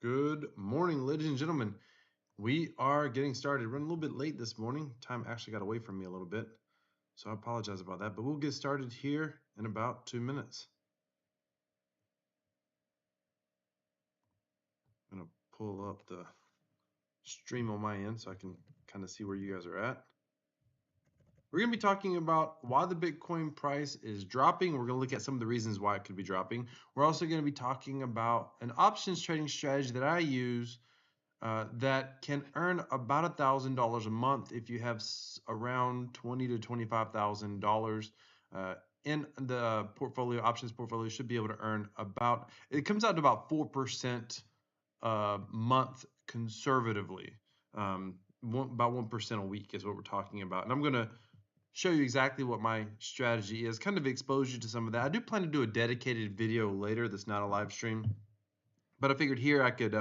Good morning, ladies and gentlemen. We are getting started. Running a little bit late this morning. Time actually got away from me a little bit, so I apologize about that. But we'll get started here in about 2 minutes. I'm going to pull up the stream on my end so I can kind of see where you guys are at. We're going to be talking about why the Bitcoin price is dropping. We're going to look at some of the reasons why it could be dropping. We're also going to be talking about an options trading strategy that I use that can earn about $1,000 a month if you have around $20,000 to $25,000 in the portfolio. Options portfolio should be able to earn about, it comes out to about 4% a month conservatively. About 1% a week is what we're talking about. And I'm going to show you exactly what my strategy is, kind of expose you to some of that. I do plan to do a dedicated video later that's not a live stream, but I figured here I could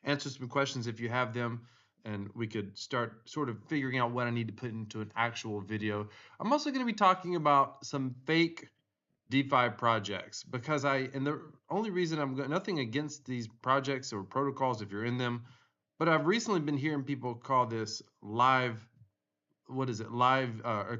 answer some questions if you have them, and we could start sort of figuring out what I need to put into an actual video. I'm also going to be talking about some fake DeFi projects because and the only reason nothing against these projects or protocols if you're in them, but I've recently been hearing people call this live, or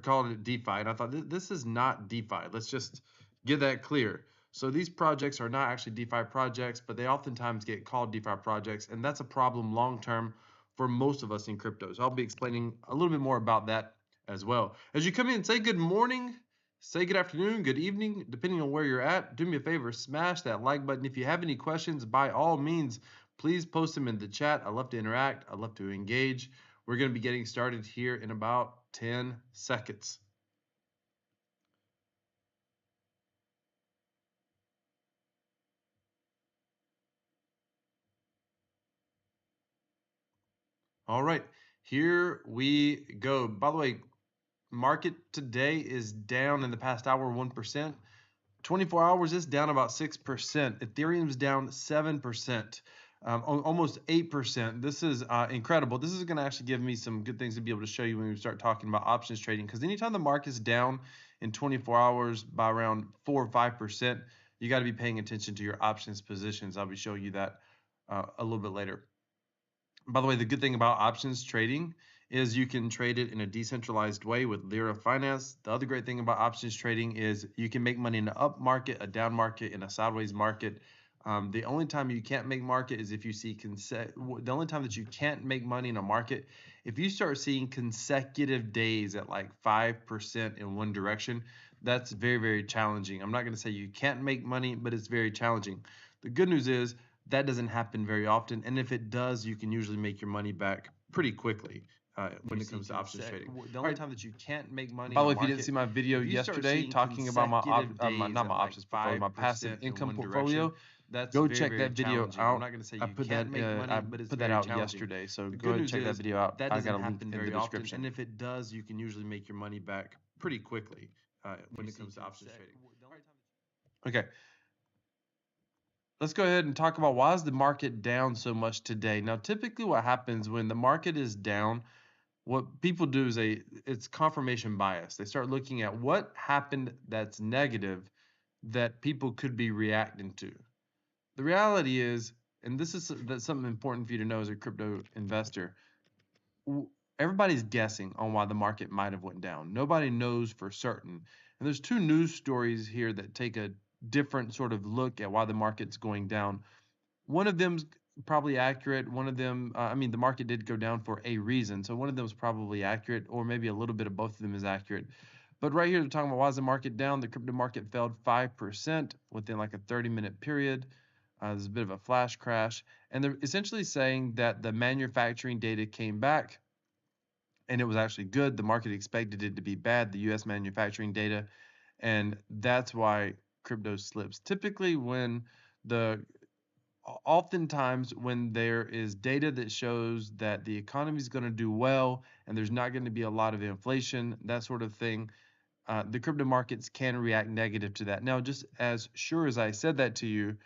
call it DeFi, and I thought this is not DeFi. Let's just get that clear. So these projects are not actually DeFi projects, but they oftentimes get called DeFi projects, and that's a problem long term for most of us in crypto. So I'll be explaining a little bit more about that as well. As you come in, say good morning, say good afternoon, good evening, depending on where you're at. Do me a favor, smash that like button. If you have any questions, by all means, please post them in the chat. I love to interact. I love to engage. We're going to be getting started here in about 10 seconds. All right, here we go. By the way, market today is down in the past hour 1%. 24 hours is down about 6%. Ethereum's down 7%. Almost 8%. This is incredible. This is going to actually give me some good things to be able to show you when we start talking about options trading, because anytime the market's down in 24 hours by around 4 or 5%, you got to be paying attention to your options positions. I'll be showing you that a little bit later. By the way, the good thing about options trading is you can trade it in a decentralized way with Lyra Finance. The other great thing about options trading is you can make money in an up market, a down market, and a sideways market. The only time you can't make market is if you see the only time that you can't make money in a market, if you start seeing consecutive days at like 5% in one direction, that's very, very challenging. I'm not going to say you can't make money, but it's very challenging. The good news is that doesn't happen very often, and if it does, you can usually make your money back pretty quickly when it comes to options trading. The only time that you can't make money. By the way, if you didn't see my video yesterday talking about my options portfolio, my passive income portfolio, go check that video out. I'm not going to say you can't make money, but it's very challenging yesterday. So go ahead and check that video out. I got a link in the description. And if it does, you can usually make your money back pretty quickly when it comes to options trading. Okay. Let's go ahead and talk about why is the market down so much today. Now, typically what happens when the market is down, what people do is it's confirmation bias. They start looking at what happened that's negative that people could be reacting to. The reality is, and that's something important for you to know as a crypto investor, everybody's guessing on why the market might have went down. Nobody knows for certain. And there's two news stories here that take a different sort of look at why the market's going down. One of them's probably accurate. One of them, the market did go down for a reason. So one of them is probably accurate, or maybe a little bit of both of them is accurate. But right here, they're talking about why is the market down? The crypto market fell 5% within like a 30-minute period. There's a bit of a flash crash. And they're essentially saying that the manufacturing data came back and it was actually good. The market expected it to be bad, the U.S. manufacturing data. And that's why crypto slips. Typically oftentimes when there is data that shows that the economy is going to do well and there's not going to be a lot of inflation, that sort of thing, the crypto markets can react negative to that. Now, just as sure as I said that to you,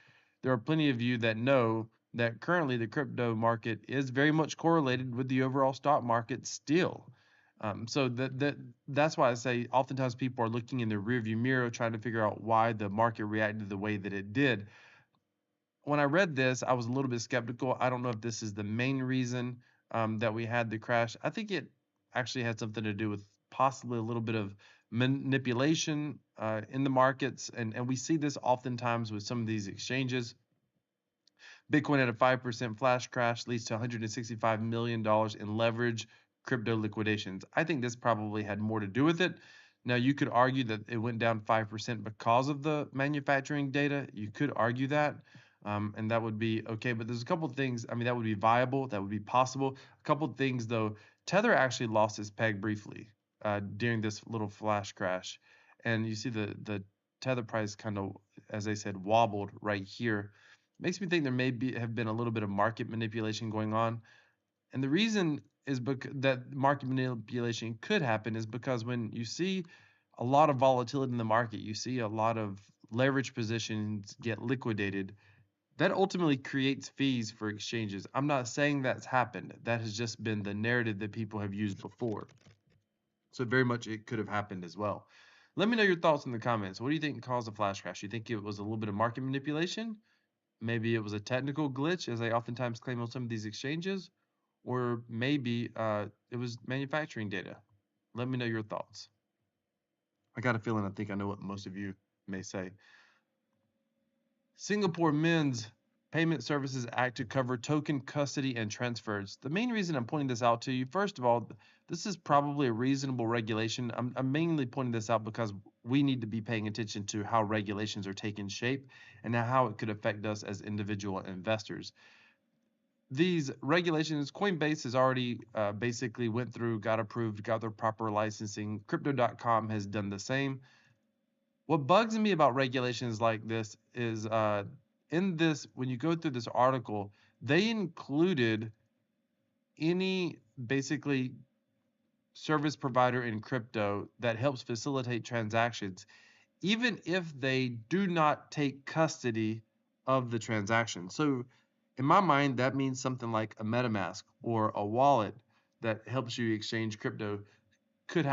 there are plenty of you that know that currently the crypto market is very much correlated with the overall stock market still. So that's why I say oftentimes people are looking in the rearview mirror trying to figure out why the market reacted the way that it did. when I read this, I was a little bit skeptical. I don't know if this is the main reason that we had the crash. I think it actually had something to do with possibly a little bit of manipulation in the markets, and we see this oftentimes with some of these exchanges. Bitcoin at a 5% flash crash leads to $165 million in leverage crypto liquidations. I think this probably had more to do with it. Now, you could argue that it went down 5% because of the manufacturing data. You could argue that, and that would be okay. But there's a couple of things, I mean, that would be viable, that would be possible. A couple of things, though. Tether actually lost its peg briefly during this little flash crash. And you see the Tether price kind of, as I said, wobbled right here. Makes me think there may have been a little bit of market manipulation going on. And the reason is that market manipulation could happen is because when you see a lot of volatility in the market, you see a lot of leverage positions get liquidated, that ultimately creates fees for exchanges. I'm not saying that's happened. That has just been the narrative that people have used before. So very much it could have happened as well. Let me know your thoughts in the comments. What do you think caused the flash crash? You think it was a little bit of market manipulation? Maybe it was a technical glitch, as they oftentimes claim on some of these exchanges, or maybe it was manufacturing data. Let me know your thoughts. I got a feeling I think I know what most of you may say. Singapore Men's Payment Services Act to cover token custody and transfers. The main reason I'm pointing this out to you, first of all, this is probably a reasonable regulation. I'm mainly pointing this out because we need to be paying attention to how regulations are taking shape and how it could affect us as individual investors. These regulations, Coinbase has already basically went through, got approved, got their proper licensing. Crypto.com has done the same. What bugs me about regulations like this is in this, when you go through this article, they included any basically service provider in crypto that helps facilitate transactions, even if they do not take custody of the transaction. So in my mind, that means something like a MetaMask or a wallet that helps you exchange crypto could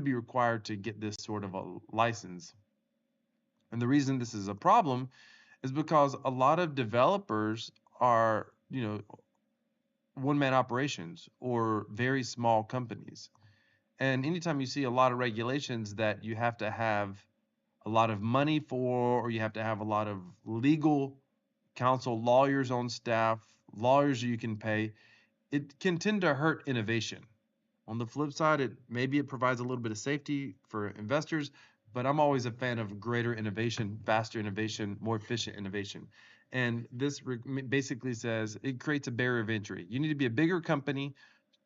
be required to get this sort of a license. And the reason this is a problem is because a lot of developers are, one-man operations or very small companies. And anytime you see a lot of regulations that you have to have a lot of money for, or you have to have a lot of legal counsel, lawyers on staff, lawyers you can pay, it can tend to hurt innovation. On the flip side, maybe it provides a little bit of safety for investors, but I'm always a fan of greater innovation, faster innovation, more efficient innovation. And this basically says it creates a barrier of entry. You need to be a bigger company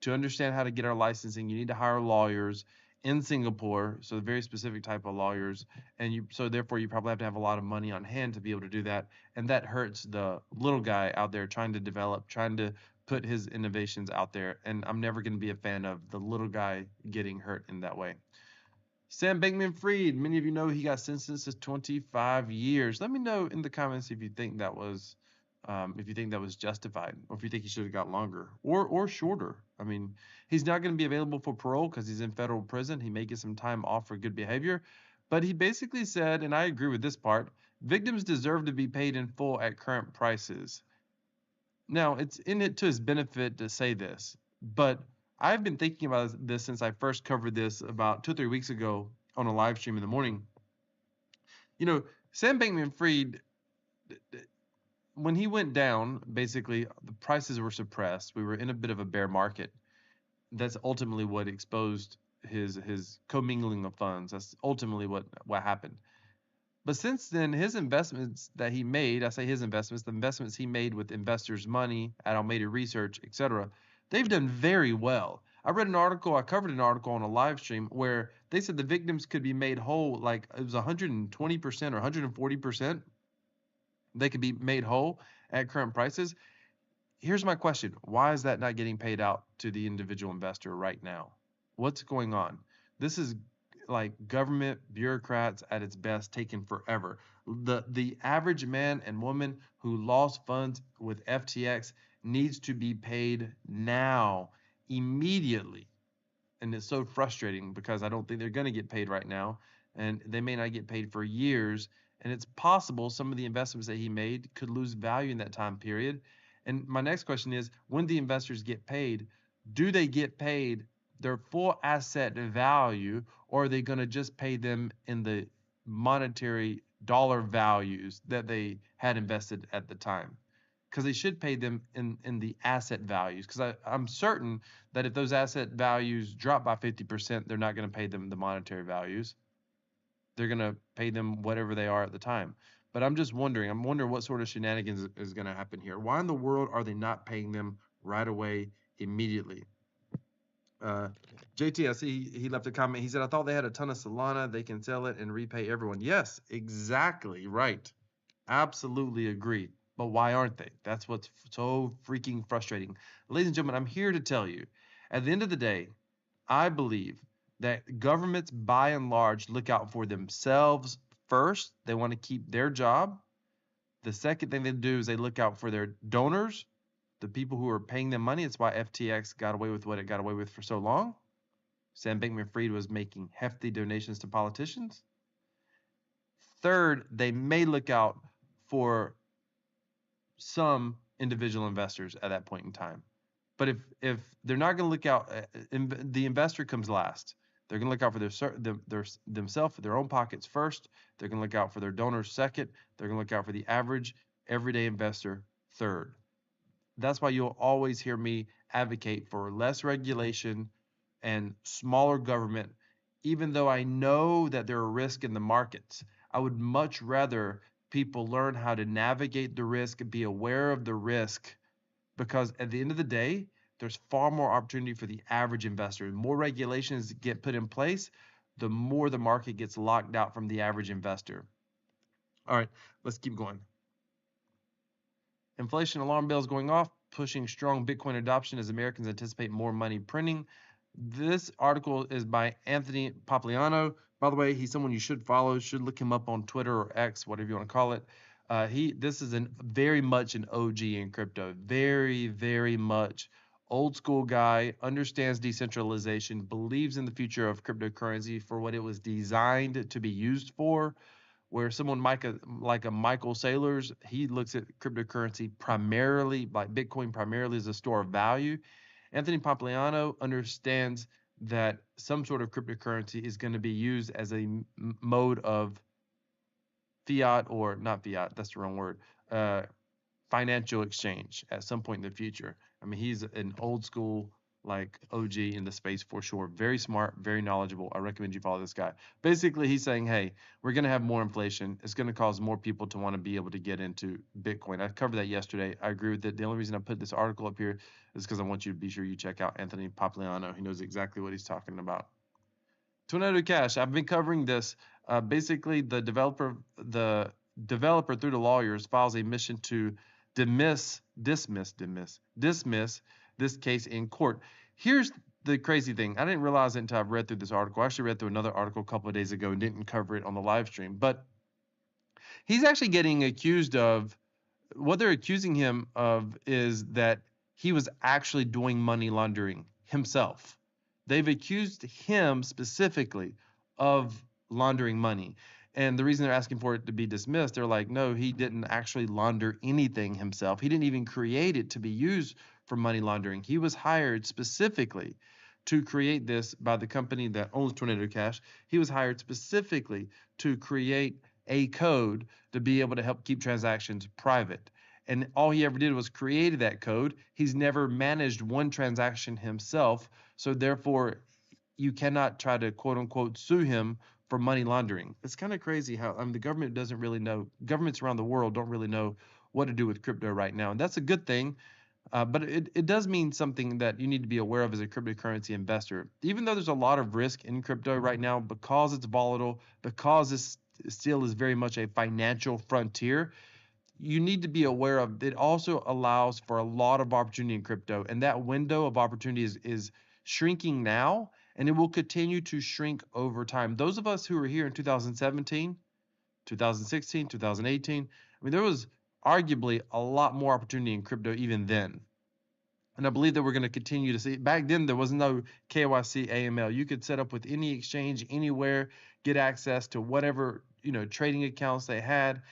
to understand how to get our licensing. You need to hire lawyers in Singapore, so a very specific type of lawyers, and so therefore you probably have to have a lot of money on hand to be able to do that, and that hurts the little guy out there trying to develop, trying to put his innovations out there, and I'm never going to be a fan of the little guy getting hurt in that way. Sam Bankman-Fried, many of you know he got sentenced to 25 years. Let me know in the comments if you think that was justified, or if you think he should have got longer or shorter. I mean, he's not going to be available for parole because he's in federal prison. He may get some time off for good behavior, but he basically said, and I agree with this part, victims deserve to be paid in full at current prices. Now, it's in it to his benefit to say this, but I've been thinking about this since I first covered this about 2 or 3 weeks ago on a live stream in the morning. Sam Bankman-Fried, when he went down, basically the prices were suppressed. We were in a bit of a bear market. That's ultimately what exposed his commingling of funds. That's ultimately what happened. But since then, his investments that he made, I say his investments, the investments he made with investors' money at Alameda Research, etc., they've done very well. I covered an article on a live stream where they said the victims could be made whole, like it was 120% or 140%. They could be made whole at current prices. Here's my question. Why is that not getting paid out to the individual investor right now? What's going on? This is like government bureaucrats at its best, taking forever. The average man and woman who lost funds with FTX needs to be paid now, immediately. And it's so frustrating because I don't think they're going to get paid right now, and they may not get paid for years. And it's possible some of the investments that he made could lose value in that time period. And my next question is, when the investors get paid, do they get paid their full asset value, or are they going to just pay them in the monetary dollar values that they had invested at the time? Because they should pay them in the asset values. Because I'm certain that if those asset values drop by 50%, they're not going to pay them the monetary values. They're going to pay them whatever they are at the time. But I'm just wondering, I'm wondering what sort of shenanigans is going to happen here. Why in the world are they not paying them right away, immediately? JT, I see he left a comment. He said, I thought they had a ton of Solana. They can sell it and repay everyone. Yes, exactly right. Absolutely agree. But why aren't they? That's what's so freaking frustrating. Ladies and gentlemen, I'm here to tell you, at the end of the day, I believe that governments, by and large, look out for themselves first. They want to keep their job. The second thing they do is they look out for their donors, the people who are paying them money. It's why FTX got away with what it got away with for so long. Sam Bankman-Fried was making hefty donations to politicians. Third, they may look out for some individual investors at that point in time. But if they're not going to look out, the investor comes last. They're going to look out for themselves, their own pockets first. They're going to look out for their donors second. They're going to look out for the average everyday investor third. That's why you'll always hear me advocate for less regulation and smaller government, even though I know that there are risks in the markets. I would much rather people learn how to navigate the risk and be aware of the risk, because at the end of the day, there's far more opportunity for the average investor. The more regulations get put in place, the more the market gets locked out from the average investor. All right, let's keep going. Inflation alarm bells going off, pushing strong Bitcoin adoption as Americans anticipate more money printing. This article is by Anthony Papliano. By the way, he's someone you should follow. Should look him up on Twitter or X, whatever you want to call it. This is very much an OG in crypto. Very, very much old school guy, understands decentralization, believes in the future of cryptocurrency for what it was designed to be used for. Where someone like a Michael Saylors, he looks at cryptocurrency primarily, like Bitcoin primarily, as a store of value. Anthony Pompliano understands that some sort of cryptocurrency is going to be used as a mode of fiat, or not fiat, that's the wrong word, financial exchange at some point in the future. I mean, he's an old school like OG in the space for sure. Very smart, very knowledgeable. I recommend you follow this guy. Basically, he's saying, hey, we're going to have more inflation. It's going to cause more people to want to be able to get into Bitcoin. I covered that yesterday. I agree with it. The only reason I put this article up here is because I want you to be sure you check out Anthony Papliano. He knows exactly what he's talking about. Tornado Cash. I've been covering this. Basically, the developer through the lawyers files a mission to dismiss this case in court. Here's the crazy thing. I didn't realize it until I've read through this article. I actually read through another article a couple of days ago and didn't cover it on the live stream. But he's actually getting accused of, what they're accusing him of is that he was actually doing money laundering himself. They've accused him specifically of laundering money. And the reason they're asking for it to be dismissed, they're like, no, he didn't actually launder anything himself. He didn't even create it to be used for money laundering. He was hired specifically to create this by the company that owns Tornado Cash. He was hired specifically to create a code to be able to help keep transactions private. And all he ever did was created that code. He's never managed one transaction himself. So therefore, you cannot try to quote unquote sue him for money laundering. It's kind of crazy how the government doesn't really know. Governments around the world don't really know what to do with crypto right now. And that's a good thing. But it does mean something that you need to be aware of as a cryptocurrency investor. Even though there's a lot of risk in crypto right now, because it's volatile, because this still is very much a financial frontier, you need to be aware of it. Also allows for a lot of opportunity in crypto, and that window of opportunity is shrinking now, and it will continue to shrink over time. Those of us who were here in 2017, 2016, 2018, I mean, there was arguably a lot more opportunity in crypto even then. And I believe that we're going to continue to see. Back then, there was no KYC AML. You could set up with any exchange anywhere, get access to whatever trading accounts they had.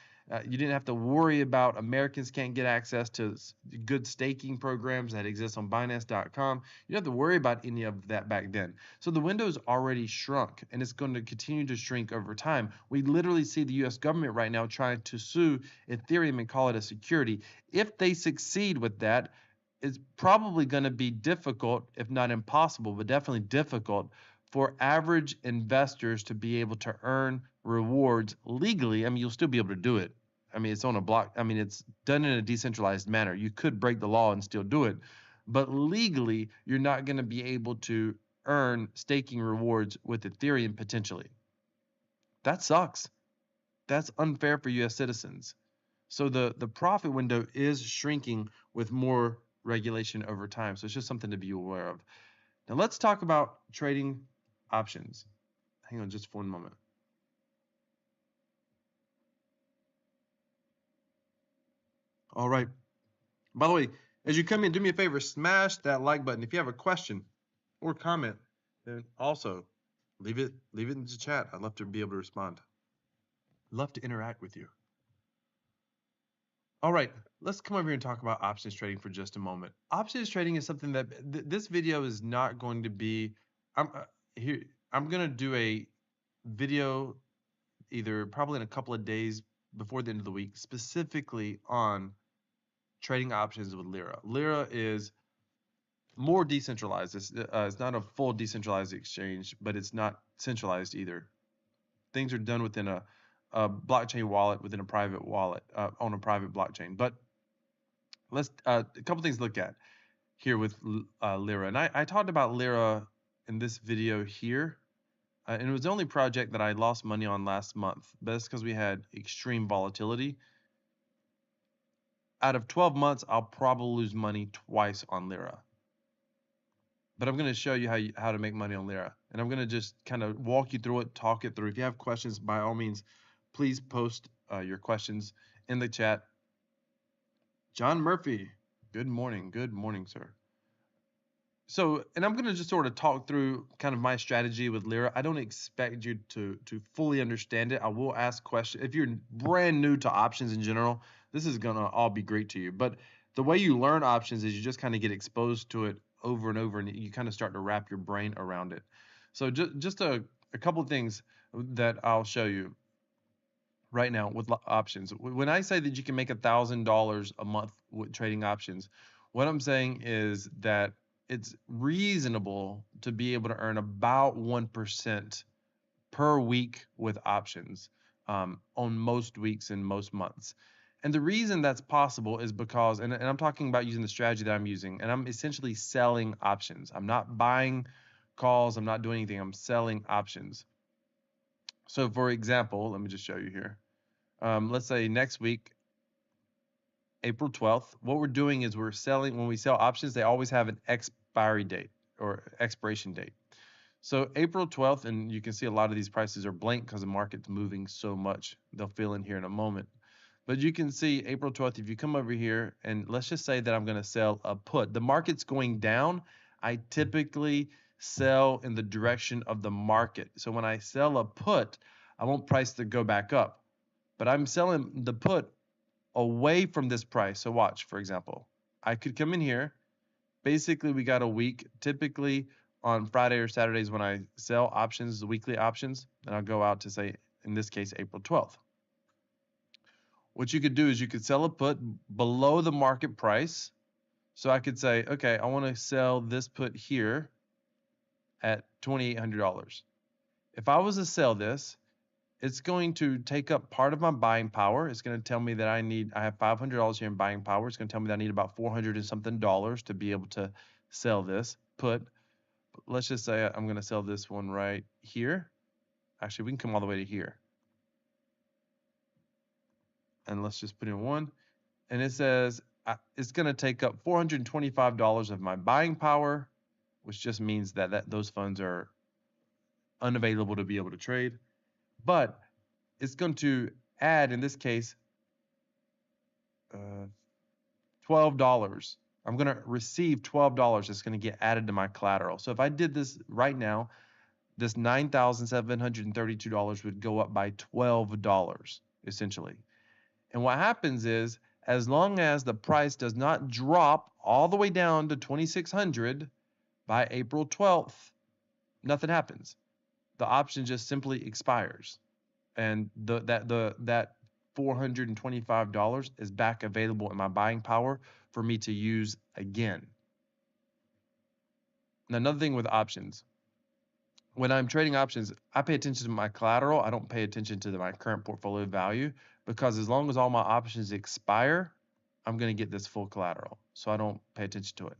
You didn't have to worry about Americans can't get access to good staking programs that exist on Binance.com. You don't have to worry about any of that back then. So the window's already shrunk, and it's going to continue to shrink over time. We literally see the U.S. government right now trying to sue Ethereum and call it a security. If they succeed with that, it's probably going to be difficult, if not impossible, but definitely difficult for average investors to be able to earn rewards legally. I mean, you'll still be able to do it. I mean, it's on a block. I mean, it's done in a decentralized manner. You could break the law and still do it, but legally, you're not going to be able to earn staking rewards with Ethereum potentially. That sucks. That's unfair for U.S. citizens. So the profit window is shrinking with more regulation over time. So it's just something to be aware of. Now let's talk about trading options. Hang on just for one moment. All right. By the way, as you come in, do me a favor, smash that like button. If you have a question or comment, then also leave it in the chat. I'd love to be able to respond. Love to interact with you. All right, let's come over here and talk about options trading for just a moment. Options trading is something that this video is not going to be. I'm going to do a video either probably in a couple of days before the end of the week, specifically on trading options with Lyra. Lyra is more decentralized. It's not a full decentralized exchange, but it's not centralized either. Things are done within a blockchain wallet, within a private wallet, on a private blockchain. But let's a couple things to look at here with Lyra. And I talked about Lyra in this video here. And it was the only project that I lost money on last month, but that's because we had extreme volatility. Out of 12 months, I'll probably lose money twice on Lyra. But I'm going to show you how to make money on Lyra. And I'm going to just kind of walk you through it, talk it through. If you have questions, by all means, please post your questions in the chat. John Murphy, good morning. Good morning, sir. So, and I'm going to just sort of talk through kind of my strategy with Lyra. I don't expect you to fully understand it. I will ask questions. If you're brand new to options in general, this is going to all be great to you. But the way you learn options is you just kind of get exposed to it over and over, and you kind of start to wrap your brain around it. So just a couple of things that I'll show you right now with options. When I say that you can make $1,000 a month with trading options, what I'm saying is that it's reasonable to be able to earn about 1% per week with options on most weeks and most months. And the reason that's possible is because, and I'm talking about using the strategy that I'm using, and I'm essentially selling options. I'm not buying calls. I'm not doing anything. I'm selling options. So for example, let me just show you here. Let's say next week, April 12th, what we're doing is we're selling, when we sell options, they always have an expiry date or expiration date. So April 12th, and you can see a lot of these prices are blank because the market's moving so much. They'll fill in here in a moment. But you can see April 12th, if you come over here, and let's just say that I'm going to sell a put. The market's going down. I typically sell in the direction of the market. So when I sell a put, I want price to go back up. But I'm selling the put away from this price. So watch, for example, I could come in here. Basically, we got a week. Typically on Friday or Saturdays when I sell options, the weekly options, and I'll go out to say, in this case, April 12th. What you could do is you could sell a put below the market price. So I could say, okay, I want to sell this put here at $2,800. If I was to sell this, it's going to take up part of my buying power. It's going to tell me that I have $500 here in buying power. It's going to tell me that I need about $400 and something to be able to sell this put. Let's just say I'm going to sell this one right here. Actually, we can come all the way to here. And let's just put in one. And it says it's going to take up $425 of my buying power, which just means that those funds are unavailable to be able to trade. But it's going to add, in this case, $12. I'm going to receive $12 that's going to get added to my collateral. So if I did this right now, this $9,732 would go up by $12, essentially. And what happens is, as long as the price does not drop all the way down to 2,600 by April 12th, nothing happens. The option just simply expires. And that $425 is back available in my buying power for me to use again. Now, another thing with options, when I'm trading options, I pay attention to my collateral. I don't pay attention to my current portfolio value, because as long as all my options expire, I'm going to get this full collateral. So I don't pay attention to it.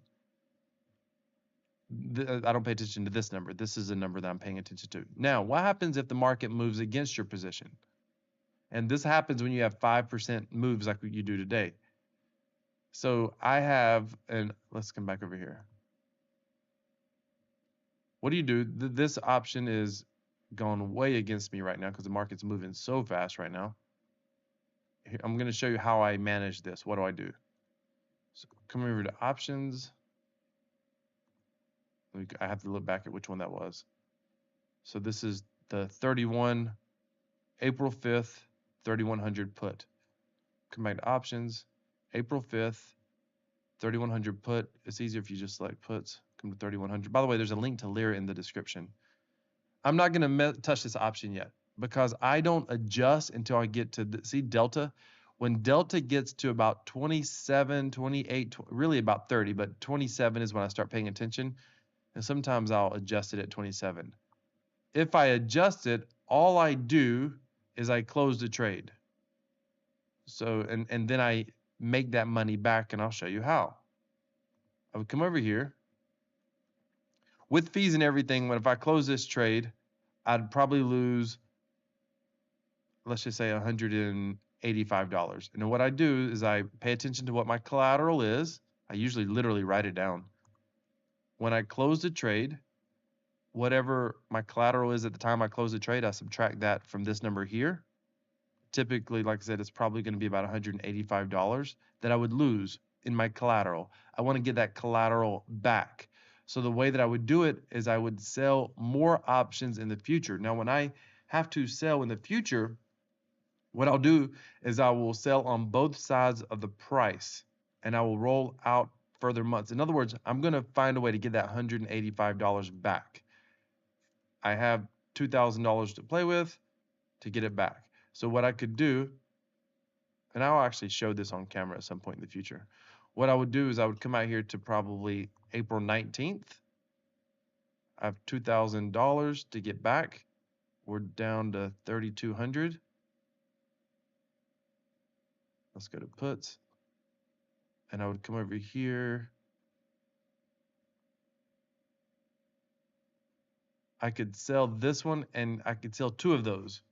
I don't pay attention to this number. This is a number that I'm paying attention to. Now, what happens if the market moves against your position? And this happens when you have 5% moves like you do today. So I have, and let's come back over here. What do you do? This option is gone way against me right now because the market's moving so fast right now. I'm going to show you how I manage this. What do I do? So come over to options. I have to look back at which one that was. So this is the 31 April 5th 3100 put. Come back to options, April 5th 3100 put. It's easier if you just select puts. Come to 3100. By the way, there's a link to Lyra in the description. I'm not going to touch this option yet because I don't adjust until I get to see Delta. When Delta gets to about 27, 28, really about 30, but 27 is when I start paying attention. And sometimes I'll adjust it at 27. If I adjust it, all I do is I close the trade. So, and then I make that money back, and I'll show you how. I would come over here. With fees and everything, if I close this trade, I'd probably lose, let's just say $185. And then what I do is I pay attention to what my collateral is. I usually literally write it down. When I close the trade, whatever my collateral is at the time I close the trade, I subtract that from this number here. Typically, like I said, it's probably going to be about $185 that I would lose in my collateral. I want to get that collateral back. So the way that I would do it is I would sell more options in the future. Now, when I have to sell in the future, what I'll do is I will sell on both sides of the price, and I will roll out further months. In other words, I'm going to find a way to get that $185 back. I have $2,000 to play with to get it back. So what I could do, and I'll actually show this on camera at some point in the future. What I would do is I would come out here to probably April 19th. I have $2,000 to get back. We're down to 3,200. Let's go to puts. And I would come over here. I could sell this one, and I could sell 2 of those.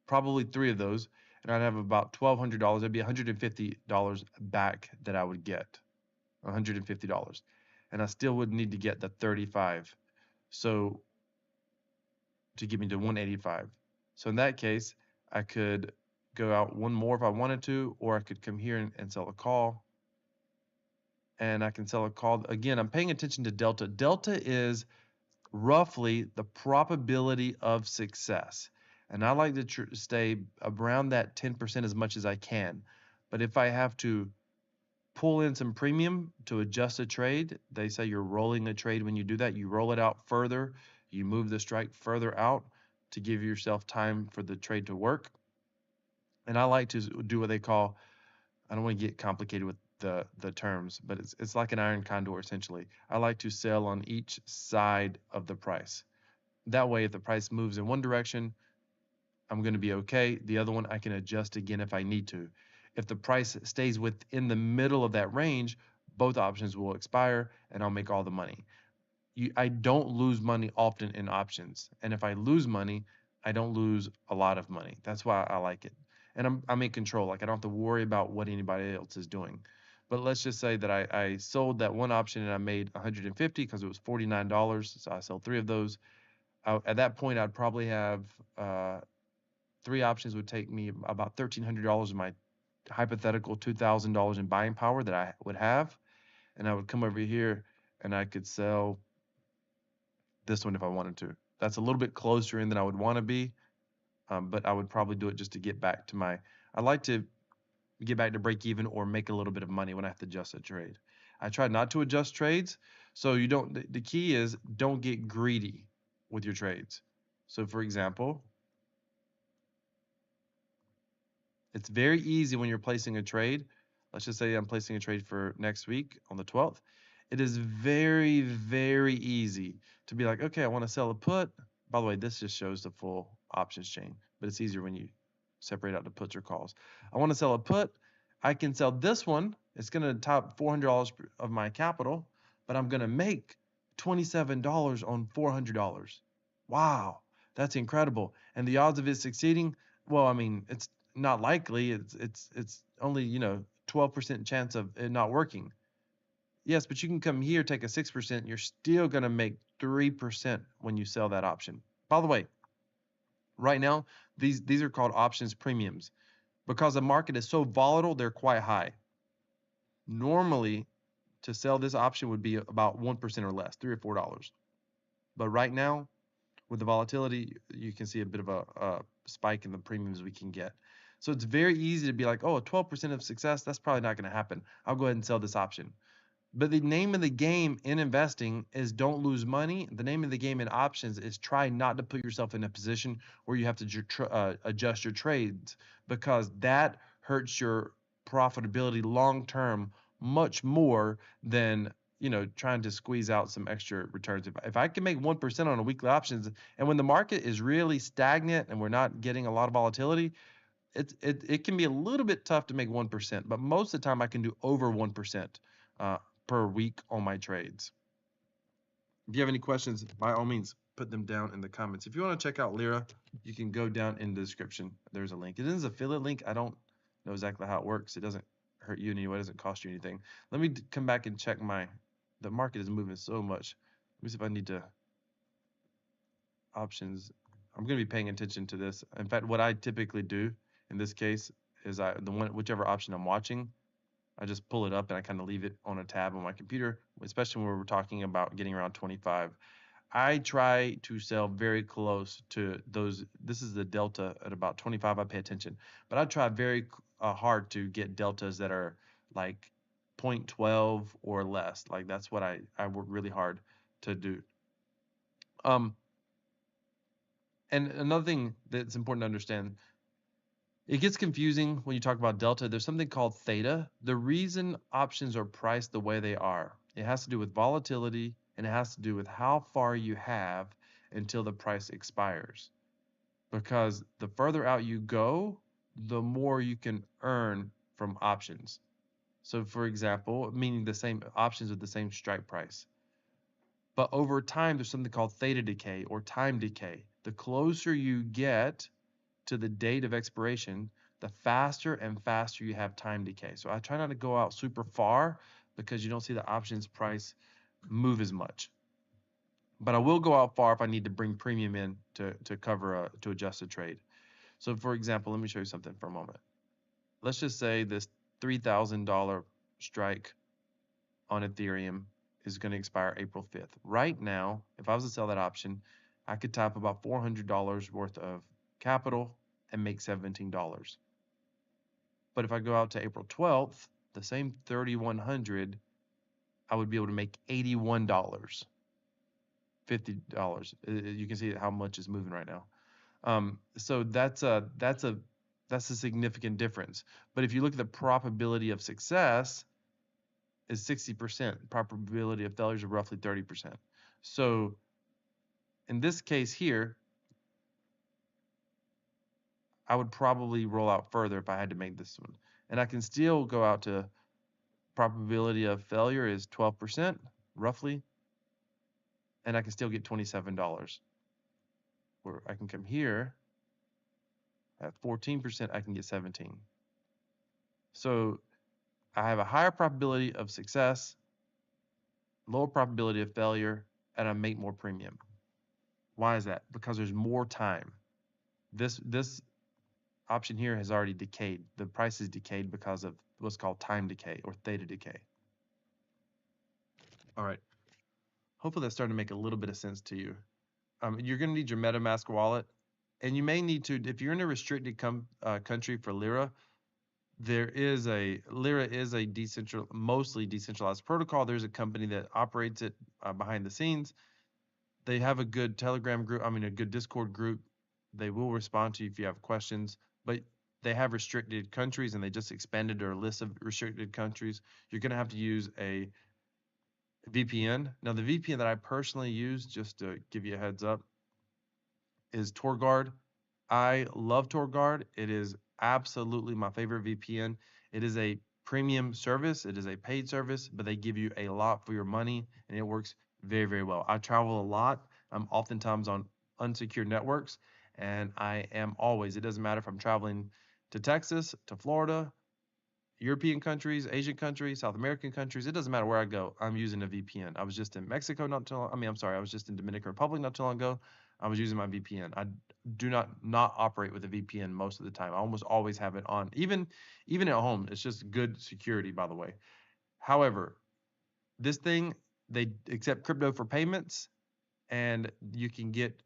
Probably 3 of those. And I'd have about $1,200. That'd be $150 back that I would get. $150. And I still would need to get the 35. So to get me to 185. So in that case, I could go out one more if I wanted to, or I could come here and sell a call. And I can sell a call. Again, I'm paying attention to Delta. Delta is roughly the probability of success. And I like to stay around that 10% as much as I can. But if I have to pull in some premium to adjust a trade, they say you're rolling a trade when you do that. You roll it out further. You move the strike further out to give yourself time for the trade to work. And I like to do what they call, I don't want to get complicated with the terms, but it's like an iron condor essentially. I like to sell on each side of the price. That way, if the price moves in one direction, I'm going to be okay. The other one, I can adjust again if I need to. If the price stays within the middle of that range, both options will expire and I'll make all the money. I don't lose money often in options. And if I lose money, I don't lose a lot of money. That's why I like it. And I'm in control. Like I don't have to worry about what anybody else is doing. But let's just say that I sold that one option and I made $150 because it was $49. So I sell 3 of those. At that point, I'd probably have 3 options would take me about $1,300 of my hypothetical $2,000 in buying power that I would have. And I would come over here and I could sell this one if I wanted to. That's a little bit closer in than I would want to be, but I would probably do it just to get back to my, I like to get back to break even or make a little bit of money when I have to adjust a trade. I try not to adjust trades, so you don't, the key is don't get greedy with your trades. So for example, it's very easy when you're placing a trade. Let's just say I'm placing a trade for next week on the 12th. It is very, very easy to be like, okay, I want to sell a put. By the way, this just shows the full options chain, but it's easier when you separate out the puts or calls. I want to sell a put. I can sell this one. It's going to top $400 of my capital, but I'm going to make $27 on $400. Wow, that's incredible. And the odds of it succeeding, well, I mean, it's not likely. It's only, 12% chance of it not working. Yes, but you can come here, take a 6%. You're still going to make 3% when you sell that option. By the way, right now, these are called options premiums. Because the market is so volatile, they're quite high. Normally, to sell this option would be about 1% or less, $3 or $4. But right now, with the volatility, you can see a bit of a spike in the premiums we can get. So it's very easy to be like, oh, 12% of success, that's probably not going to happen. I'll go ahead and sell this option. But the name of the game in investing is don't lose money. The name of the game in options is try not to put yourself in a position where you have to adjust your trades, because that hurts your profitability long term much more than trying to squeeze out some extra returns. If I can make 1% on a weekly options, and when the market is really stagnant and we're not getting a lot of volatility, it can be a little bit tough to make 1%, but most of the time I can do over 1% per week on my trades. If you have any questions, by all means, put them down in the comments. If you want to check out Lyra, you can go down in the description. There's a link. It is an affiliate link. I don't know exactly how it works. It doesn't hurt you in any way. It doesn't cost you anything. Let me come back and check the market is moving so much. Let me see if I need to options. I'm going to be paying attention to this. In fact, what I typically do in this case is whichever option I'm watching, I just pull it up and I kind of leave it on a tab on my computer, especially when we're talking about getting around 25. I try to sell very close to those. This is the delta at about 25. I pay attention, but I try very hard to get deltas that are like 0.12 or less. Like that's what I work really hard to do. And another thing that's important to understand, it gets confusing when you talk about delta. There's something called theta. The reason options are priced the way they are, it has to do with volatility, and it has to do with how far you have until the price expires. Because the further out you go, the more you can earn from options. So for example, meaning the same options with the same strike price. But over time, there's something called theta decay or time decay. The closer you get to the date of expiration, the faster and faster you have time decay. So I try not to go out super far because you don't see the options price move as much. But I will go out far if I need to bring premium in to adjust a trade. So for example, let me show you something for a moment. Let's just say this $3,000 strike on Ethereum is going to expire April 5th. Right now, if I was to sell that option, I could tap about $400 worth of capital and make $17. But if I go out to April 12th, the same 3,100, I would be able to make $81, $50. You can see how much is moving right now. So that's a significant difference. But if you look at the probability of success, is 60%. Probability of failure is roughly 30%. So in this case here, I would probably roll out further if I had to make this one. And I can still go out to probability of failure is 12%, roughly. And I can still get $27. Or I can come here at 14%, I can get 17. So I have a higher probability of success, lower probability of failure, and I make more premium. Why is that? Because there's more time. This option here has already decayed. The price is decayed because of what's called time decay or theta decay. All right. Hopefully that's starting to make a little bit of sense to you. You're going to need your MetaMask wallet, and you may need to, if you're in a restricted country for Lyra, Lyra is a mostly decentralized protocol. There's a company that operates it behind the scenes. They have a good Telegram group, a good Discord group. They will respond to you if you have questions, but they have restricted countries, and they just expanded their list of restricted countries. You're going to have to use a VPN. Now, the VPN that I personally use, just to give you a heads up, is Torguard. I love Torguard. It is absolutely my favorite VPN. It is a premium service. It is a paid service, but they give you a lot for your money, and it works very, very well. I travel a lot. I'm oftentimes on unsecured networks, and I am always, it doesn't matter if I'm traveling to Texas, to Florida, European countries, Asian countries, South American countries, it doesn't matter where I go, I'm using a VPN. I was just in Mexico not too long, I was just in Dominican Republic not too long ago. I was using my VPN. I do not operate with a VPN most of the time. I almost always have it on. Even at home, it's just good security, by the way. However, this thing, they accept crypto for payments, and you can get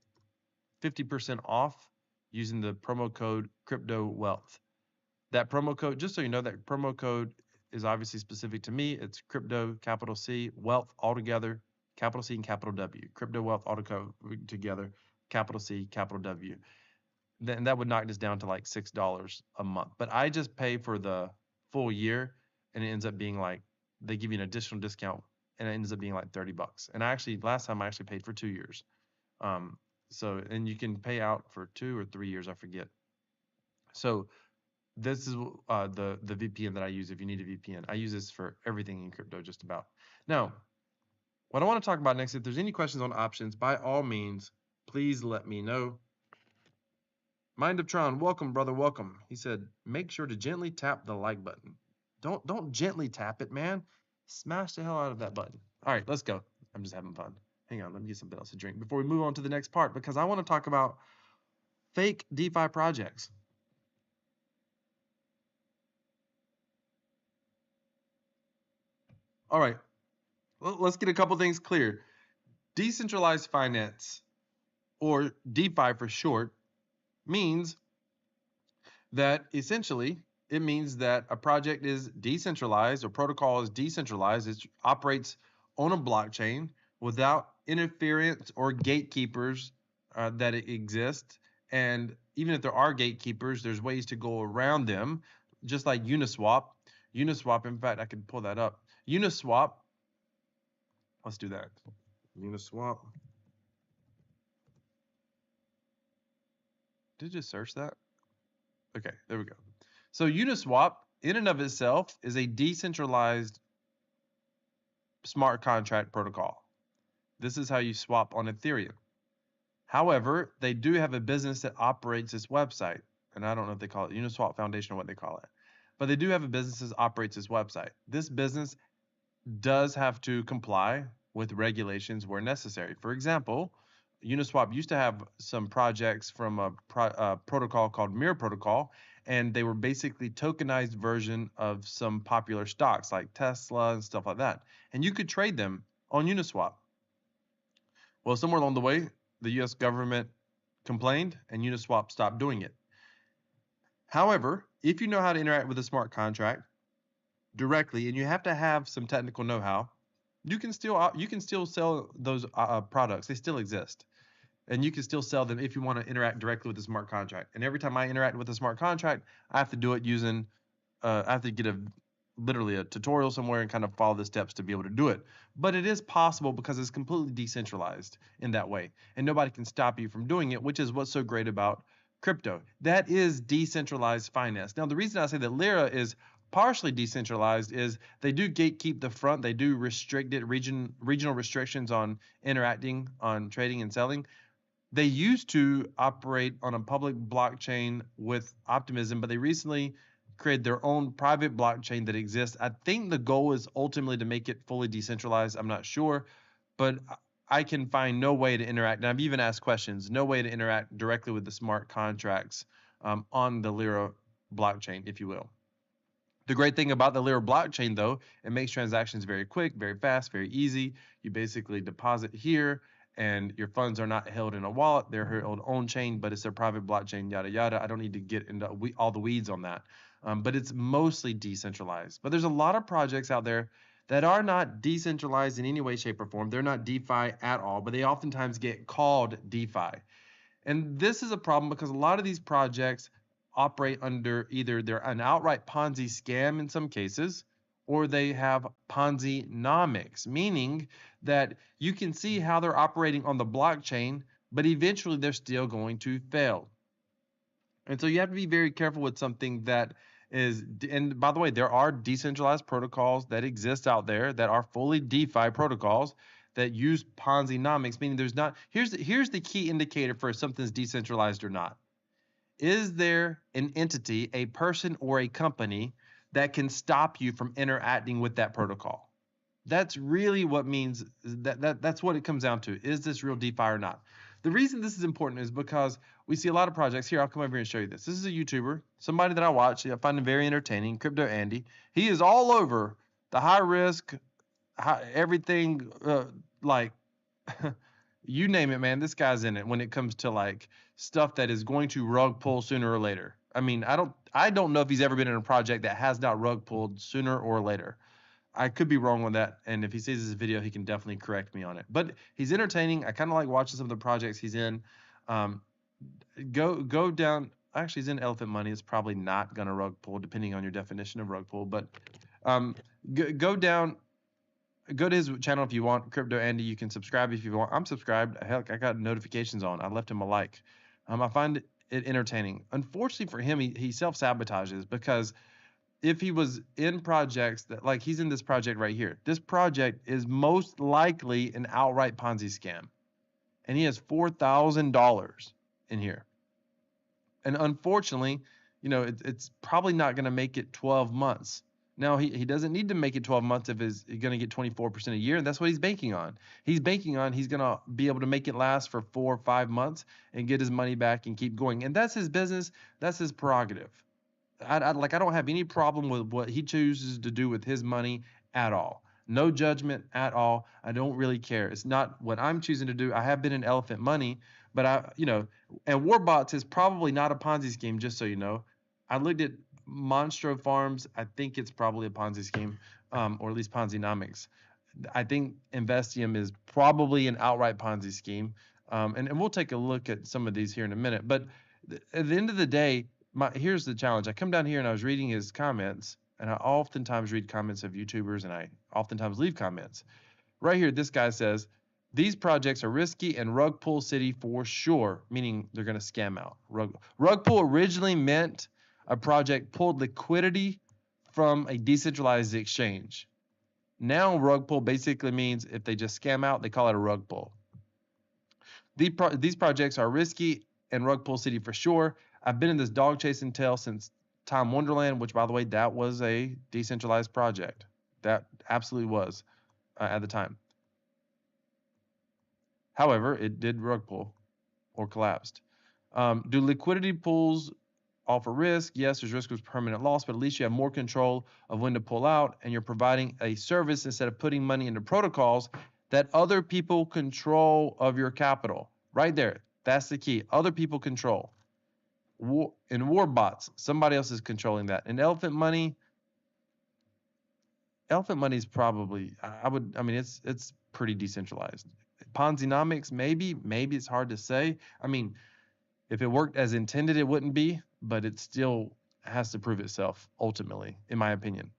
50% off using the promo code Crypto Wealth. That promo code, just so you know, that promo code is obviously specific to me. It's crypto, capital C, wealth altogether, capital C and capital W. Crypto wealth all together, capital C, capital W. Then that would knock this down to like $6 a month. But I just pay for the full year, and it ends up being like, they give you an additional discount, and it ends up being like $30. And last time I actually paid for 2 years. And you can pay out for 2 or 3 years, I forget. So this is the VPN that I use if you need a VPN. I use this for everything in crypto, just about. Now, what I want to talk about next, if there's any questions on options, by all means, please let me know. Mind of Tron, welcome, brother, welcome. He said, make sure to gently tap the like button. Don't gently tap it, man. Smash the hell out of that button. All right, let's go. I'm just having fun. Hang on, let me get something else to drink before we move on to the next part, because I want to talk about fake DeFi projects. All right, well, let's get a couple things clear. Decentralized finance, or DeFi for short, means that essentially it means that a project is decentralized, or protocol is decentralized. It operates on a blockchain without interference or gatekeepers that exist. And even if there are gatekeepers, there's ways to go around them, just like Uniswap. Uniswap, in fact, I can pull that up. Uniswap, let's do that. Uniswap. Did you just search that? Okay, there we go. So Uniswap, in and of itself, is a decentralized smart contract protocol. This is how you swap on Ethereum. However, they do have a business that operates this website, and I don't know if they call it Uniswap Foundation or what they call it, but they do have a business that operates this website. This business does have to comply with regulations where necessary. For example, Uniswap used to have some projects from a protocol called Mirror Protocol, and they were basically tokenized version of some popular stocks like Tesla and stuff like that. And you could trade them on Uniswap. Well, somewhere along the way, the US government complained and Uniswap stopped doing it. However, if you know how to interact with a smart contract directly, and you have to have some technical know-how, you can still sell those products. They still exist. And you can still sell them if you want to interact directly with the smart contract. And every time I interact with a smart contract, I have to do it using, I have to get literally a tutorial somewhere and kind of follow the steps to be able to do it. But it is possible because it's completely decentralized in that way. And nobody can stop you from doing it, which is what's so great about crypto. That is decentralized finance. Now, the reason I say that Lyra is partially decentralized is they do gatekeep the front. They do restrict it, regional restrictions on interacting, on trading and selling. They used to operate on a public blockchain with Optimism, but they recently created their own private blockchain that exists. I think the goal is ultimately to make it fully decentralized. I'm not sure, but I can find no way to interact. And I've even asked questions, no way to interact directly with the smart contracts on the Lyra blockchain, if you will. The great thing about the Lyra blockchain, though, it makes transactions very quick, very fast, very easy. You basically deposit here, and your funds are not held in a wallet. They're held on chain, but it's a private blockchain, yada, yada. I don't need to get into all the weeds on that. But it's mostly decentralized. But there's a lot of projects out there that are not decentralized in any way, shape, or form. They're not DeFi at all, but they oftentimes get called DeFi. And this is a problem because a lot of these projects operate under either they're an outright Ponzi scam in some cases, or they have Ponzi-nomics, meaning that you can see how they're operating on the blockchain, but eventually they're still going to fail. And so you have to be very careful with something that is, and by the way, there are decentralized protocols that exist out there that are fully DeFi protocols that use Ponzi-nomics, meaning there's not, here's the key indicator for if something's decentralized or not. Is there an entity, a person or a company that can stop you from interacting with that protocol? That's really what means that's what it comes down to. Is this real DeFi or not? The reason this is important is because we see a lot of projects. Here, I'll come over here and show you this. This is a YouTuber, somebody that I watch. I find him very entertaining, Crypto Andy. He is all over the high risk, everything, like you name it, man. This guy's in it when it comes to like stuff that is going to rug pull sooner or later. I mean, I don't know if he's ever been in a project that has not rug pulled sooner or later. I could be wrong on that, and if he sees this video, he can definitely correct me on it. But he's entertaining. I kind of like watching some of the projects he's in. Go down. Actually, he's in Elephant Money. It's probably not gonna rug pull, depending on your definition of rug pull. But go down. Go to his channel if you want. Crypto Andy. You can subscribe if you want. I'm subscribed. Heck, I got notifications on. I left him a like. I find it entertaining. Unfortunately for him, he self-sabotages because if he was in projects that, like he's in this project right here, this project is most likely an outright Ponzi scam. And he has $4,000 in here. And unfortunately, you know, it's probably not going to make it 12 months. Now, he doesn't need to make it 12 months if he's going to get 24% a year, and that's what he's banking on. He's banking on he's going to be able to make it last for 4 or 5 months and get his money back and keep going. And that's his business. That's his prerogative. I don't have any problem with what he chooses to do with his money at all. No judgment at all. I don't really care. It's not what I'm choosing to do. I have been in Elephant Money, but and Warbots is probably not a Ponzi scheme, just so you know. I looked at Monstro Farms. I think it's probably a Ponzi scheme, or at least Ponzi-nomics. I think Investium is probably an outright Ponzi scheme. And we'll take a look at some of these here in a minute. But at the end of the day, here's the challenge. I come down here and I was reading his comments, and I oftentimes read comments of YouTubers, and I oftentimes leave comments. Right here, this guy says, these projects are risky and rug pull city for sure, meaning they're going to scam out. Rug pull originally meant a project pulled liquidity from a decentralized exchange. Now rug pull basically means if they just scam out, they call it a rug pull. These projects are risky and rug pull city for sure. I've been in this dog chasing tail since Time Wonderland, which, by the way, that was a decentralized project. That absolutely was at the time. However, it did rug pull or collapsed. Do liquidity pools offer risk? Yes, there's risk of permanent loss, but at least you have more control of when to pull out, and you're providing a service instead of putting money into protocols that other people control of your capital. Right there. That's the key. Other people control. In Warbots, somebody else is controlling that. In Elephant Money is probably, I mean, it's pretty decentralized. Ponzi-nomics, maybe it's hard to say. I mean, if it worked as intended, it wouldn't be, but it still has to prove itself ultimately, in my opinion.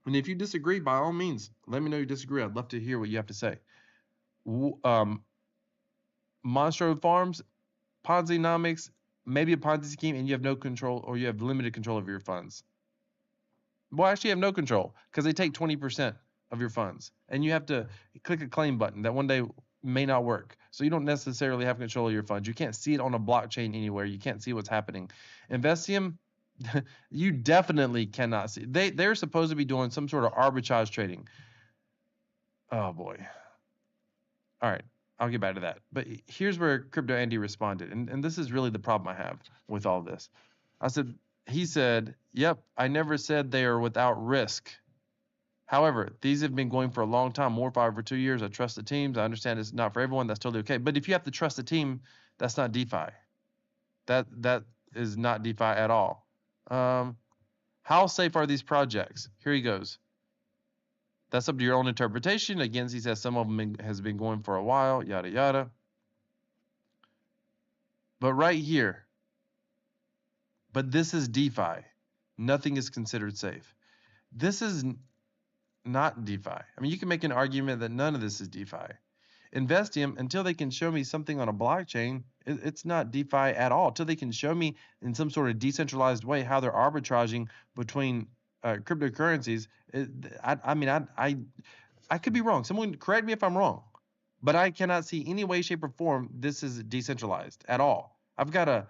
And if you disagree, by all means, let me know you disagree. I'd love to hear what you have to say. Monstro Farms, Ponzi-nomics, maybe a Ponzi scheme, and you have no control, or you have limited control of your funds. Well, actually, you have no control because they take 20% of your funds, and you have to click a claim button that one day may not work. So you don't necessarily have control of your funds. You can't see it on a blockchain anywhere. You can't see what's happening. Investium, you definitely cannot see. They're supposed to be doing some sort of arbitrage trading. Oh boy. All right. I'll get back to that. But here's where Crypto Andy responded. And this is really the problem I have with all this. I said, he said, "Yep, I never said they are without risk. However, these have been going for a long time, more for over 2 years. I trust the teams. I understand it's not for everyone. That's totally okay. But if you have to trust the team, that's not DeFi. That is not DeFi at all. How safe are these projects? Here he goes. That's up to your own interpretation. Again, he says some of them has been going for a while, yada yada. But right here, but this is DeFi. Nothing is considered safe. This is not DeFi. I mean, you can make an argument that none of this is DeFi. Investium, until they can show me something on a blockchain, it's not DeFi at all. Until they can show me in some sort of decentralized way how they're arbitraging between cryptocurrencies. I could be wrong. Someone correct me if I'm wrong, but I cannot see any way, shape, or form this is decentralized at all. I've got a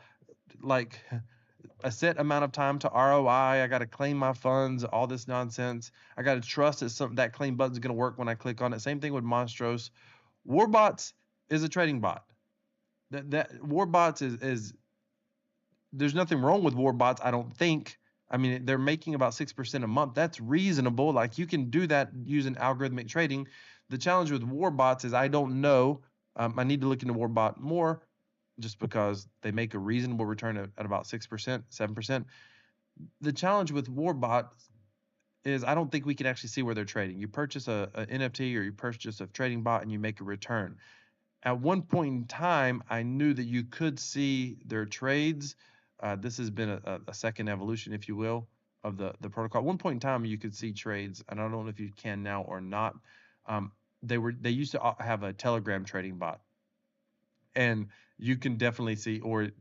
set amount of time to ROI. I got to claim my funds, all this nonsense. I got to trust that claim button is going to work when I click on it. Same thing with Monstros. Warbots is a trading bot. That Warbots is there's nothing wrong with Warbots, I don't think. I mean, they're making about 6% a month. That's reasonable. Like, you can do that using algorithmic trading. The challenge with Warbots is I don't know. I need to look into Warbot more, just because they make a reasonable return at about 6%, 7%. The challenge with Warbot is I don't think we can actually see where they're trading. You purchase a NFT or you purchase a trading bot and you make a return. At one point in time, I knew that you could see their trades. This has been a second evolution, if you will, of the protocol. At one point in time, you could see trades, and I don't know if you can now or not. They used to have a Telegram trading bot, and you can definitely see, or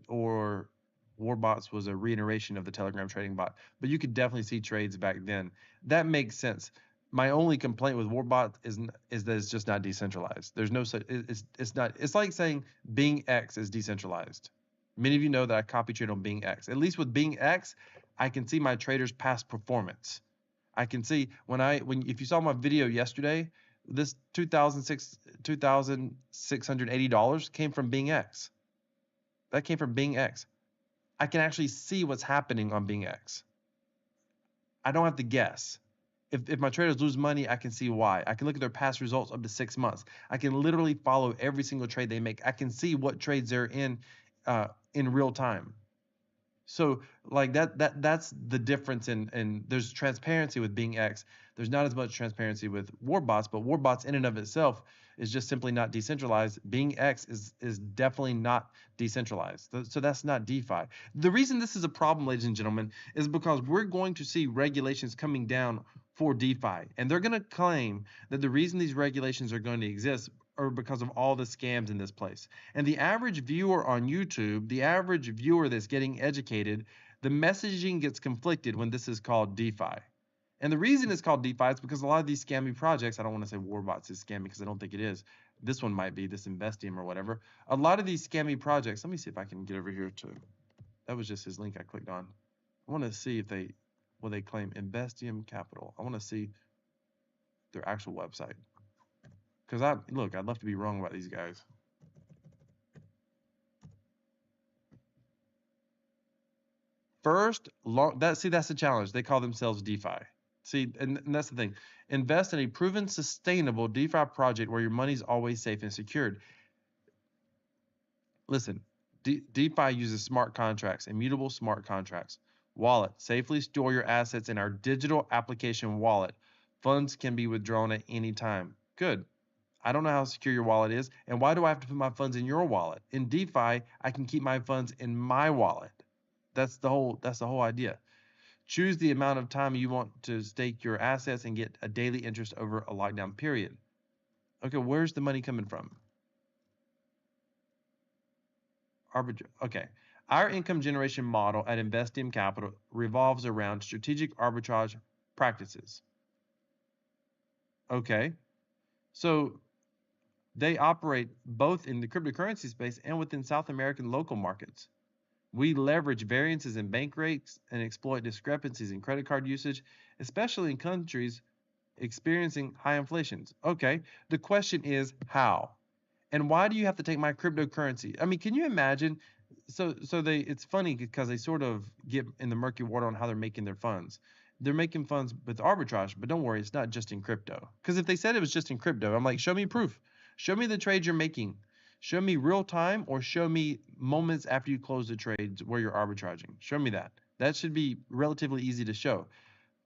Warbots was a reiteration of the Telegram trading bot, but you could definitely see trades back then. That makes sense. My only complaint with Warbot is that it's just not decentralized. There's no such. It's not. It's like saying BingX is decentralized. Many of you know that I copy trade on BingX. At least with BingX, I can see my traders' past performance. I can see if you saw my video yesterday, this $2,680 came from BingX. That came from BingX. I can actually see what's happening on BingX. I don't have to guess. If my traders lose money, I can see why. I can look at their past results up to 6 months. I can literally follow every single trade they make. I can see what trades they're in real time. So like that's the difference in there's transparency with BingX. There's not as much transparency with Warbots, but Warbots in and of itself is just simply not decentralized. BingX is definitely not decentralized. So that's not DeFi. The reason this is a problem, ladies and gentlemen, is because we're going to see regulations coming down for DeFi, and they're going to claim that the reason these regulations are going to exist are because of all the scams in this place. And the average viewer on YouTube, the average viewer that's getting educated, the messaging gets conflicted when this is called DeFi. And the reason it's called DeFi is because a lot of these scammy projects, I don't want to say Warbots is scammy because I don't think it is. This one might be, this Investium or whatever. A lot of these scammy projects, let me see if I can get over here to, that was just his link I clicked on. I want to see if they claim Investium Capital. I want to see their actual website. Because I'd love to be wrong about these guys. First, that's the challenge. They call themselves DeFi. See, and that's the thing. Invest in a proven, sustainable DeFi project where your money's always safe and secured. Listen, DeFi uses smart contracts, immutable smart contracts. Wallet, safely store your assets in our digital application wallet. Funds can be withdrawn at any time. Good. I don't know how secure your wallet is, and why do I have to put my funds in your wallet? In DeFi, I can keep my funds in my wallet. That's the whole idea. Choose the amount of time you want to stake your assets and get a daily interest over a lockdown period. Okay, where's the money coming from? Okay. Our income generation model at Investium Capital revolves around strategic arbitrage practices. Okay. So they operate both in the cryptocurrency space and within South American local markets. We leverage variances in bank rates and exploit discrepancies in credit card usage, especially in countries experiencing high inflations. Okay, the question is how? And why do you have to take my cryptocurrency? I mean, can you imagine so they, it's funny because they sort of get in the murky water on how they're making their funds. They're making funds with arbitrage, but don't worry, it's not just in crypto. Because if they said it was just in crypto, I'm like, show me proof. Show me the trades you're making. Show me real time, or show me moments after you close the trades where you're arbitraging. Show me that. That should be relatively easy to show.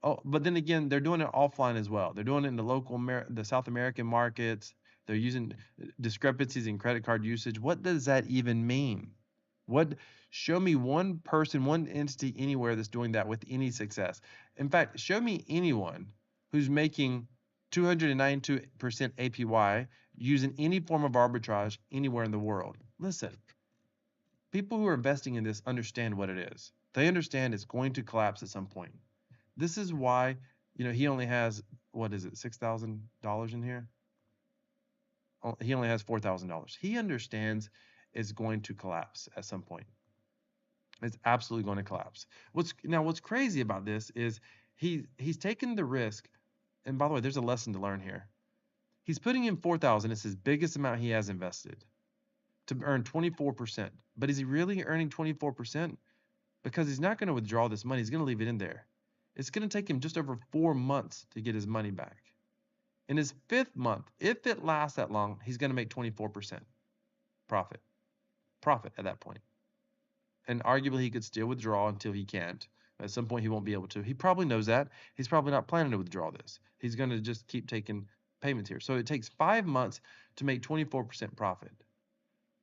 Oh, but then again, they're doing it offline as well. They're doing it in the the South American markets. They're using discrepancies in credit card usage. What does that even mean? What? Show me one person, one entity anywhere that's doing that with any success. In fact, show me anyone who's making 292% APY using any form of arbitrage anywhere in the world. Listen, people who are investing in this understand what it is. They understand it's going to collapse at some point. This is why, he only has, what is it, $6,000 in here? He only has $4,000. He understands it's going to collapse at some point. It's absolutely going to collapse. What's crazy about this is he's taken the risk, and by the way, there's a lesson to learn here. He's putting in 4,000. It's his biggest amount he has invested to earn 24%. But is he really earning 24%? Because he's not going to withdraw this money. He's going to leave it in there. It's going to take him just over 4 months to get his money back. In his 5th month, if it lasts that long, he's going to make 24% profit. Profit at that point. And arguably he could still withdraw until he can't. At some point he won't be able to. He probably knows that. He's probably not planning to withdraw this. He's going to just keep taking payments here. So it takes 5 months to make 24% profit.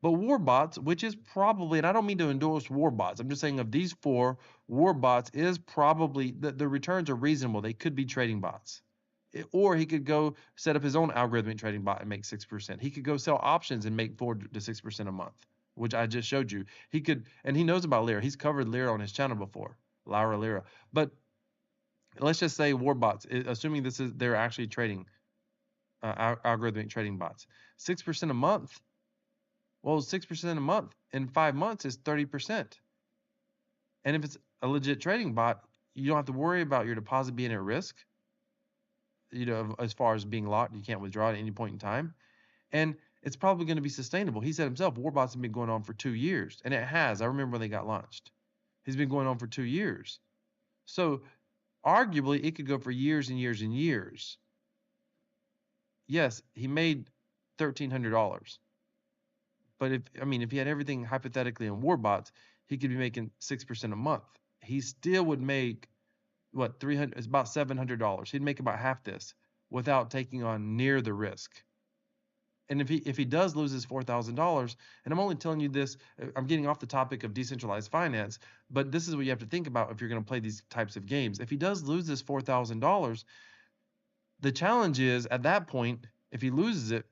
But Warbots, which is probably, and I don't mean to endorse Warbots, I'm just saying of these 4, Warbots is probably, the returns are reasonable. They could be trading bots. Or he could go set up his own algorithmic trading bot and make 6%. He could go sell options and make 4 to 6% a month, which I just showed you. He could, and he knows about Lyra. He's covered Lyra on his channel before, Lyra. But let's just say Warbots, assuming they're actually trading algorithmic trading bots, 6% a month. Well, 6% a month in 5 months is 30%. And if it's a legit trading bot, you don't have to worry about your deposit being at risk. As far as being locked, you can't withdraw at any point in time. And it's probably going to be sustainable. He said himself, Warbots have been going on for 2 years. And it has. I remember when they got launched. He's been going on for 2 years. So arguably, it could go for years and years and years. Yes, he made $1,300. But if he had everything hypothetically in Warbots, he could be making 6% a month. He still would make, what, $300? It's about $700. He'd make about half this without taking on near the risk. And if he does lose his $4,000, and I'm only telling you this, I'm getting off the topic of decentralized finance, but this is what you have to think about if you're going to play these types of games. If he does lose this $4,000, the challenge is at that point, if he loses it,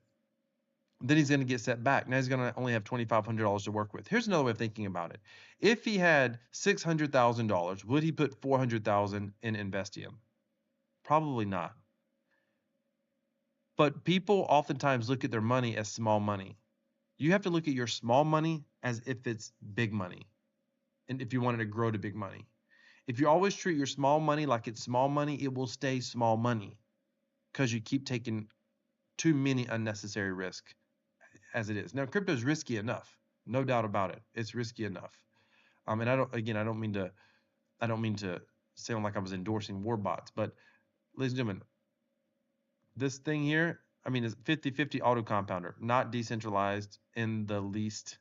then he's going to get set back. Now he's going to only have $2,500 to work with. Here's another way of thinking about it. If he had $600,000, would he put $400,000 in Investium? Probably not. But people oftentimes look at their money as small money. You have to look at your small money as if it's big money, and if you wanted to grow to big money. If you always treat your small money like it's small money, it will stay small money because you keep taking too many unnecessary risks as it is. Now, crypto is risky enough, no doubt about it. It's risky enough. And I don't mean to sound like I was endorsing Warbots, but ladies and gentlemen, this thing here, is 50-50 auto compounder, not decentralized in the least.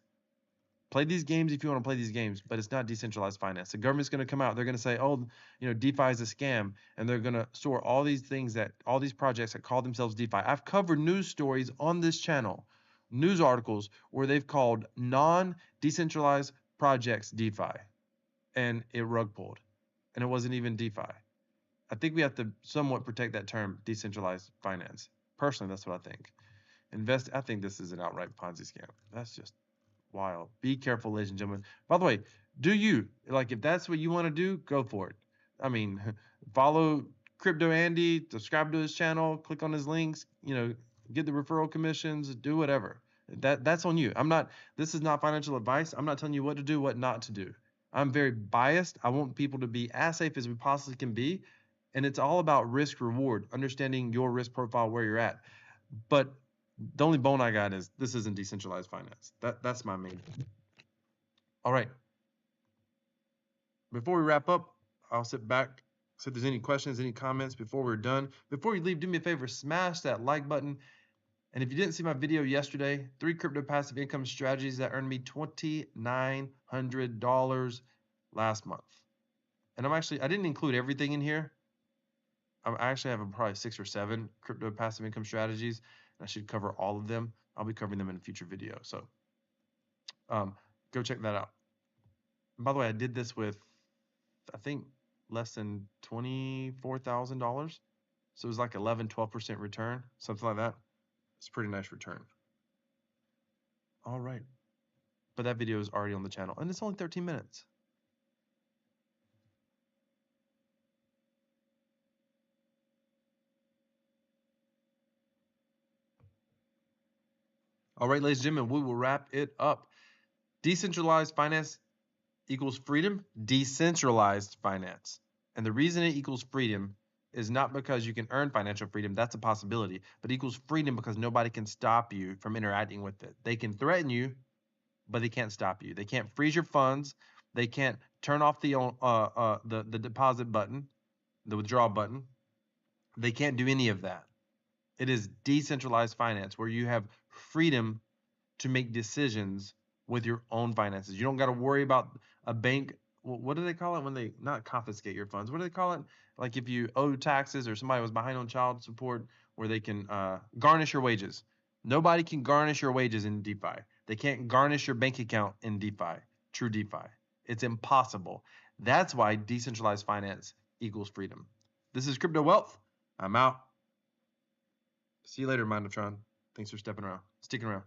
Play these games if you want to play these games, but it's not decentralized finance. The government's going to come out. They're going to say, oh, DeFi is a scam, and they're going to store all these things all these projects that call themselves DeFi. I've covered news stories on this channel, news articles where they've called non-decentralized projects DeFi, and it rug pulled, and it wasn't even DeFi. I think we have to somewhat protect that term, decentralized finance. Personally, that's what I think. I think this is an outright Ponzi scam. That's just wild. Be careful, ladies and gentlemen. By the way, if that's what you want to do, go for it. Follow Crypto Andy, subscribe to his channel, click on his links, get the referral commissions, do whatever. That's on you. This is not financial advice. I'm not telling you what to do, what not to do. I'm very biased. I want people to be as safe as we possibly can be. And it's all about risk reward, understanding your risk profile where you're at. But the only bone I got is this isn't decentralized finance. That's my main. All right. Before we wrap up, I'll sit back, see if there's any questions, any comments before we're done. Before you leave, do me a favor, smash that like button. And if you didn't see my video yesterday, 3 crypto passive income strategies that earned me $2,900 last month. And I didn't include everything in here. I actually have probably 6 or 7 crypto passive income strategies. And I should cover all of them. I'll be covering them in a future video. So go check that out. And by the way, I did this with, I think, less than $24,000. So it was like 11-12% return, something like that. It's a pretty nice return. All right. But that video is already on the channel, and it's only 13 minutes. All right, ladies and gentlemen, we will wrap it up. Decentralized finance equals freedom. Decentralized finance. And the reason it equals freedom is not because you can earn financial freedom. That's a possibility. But it equals freedom because nobody can stop you from interacting with it. They can threaten you, but they can't stop you. They can't freeze your funds. They can't turn off the deposit button, the withdrawal button. They can't do any of that. It is decentralized finance where you have freedom to make decisions with your own finances. You don't got to worry about a bank. What do they call it when they not confiscate your funds? What do they call it? Like if you owe taxes or somebody was behind on child support, where they can garnish your wages. Nobody can garnish your wages in DeFi. They can't garnish your bank account in DeFi, true DeFi. It's impossible. That's why decentralized finance equals freedom. This is Crypto Wealth. I'm out. See you later, Mindotron. Thanks for sticking around.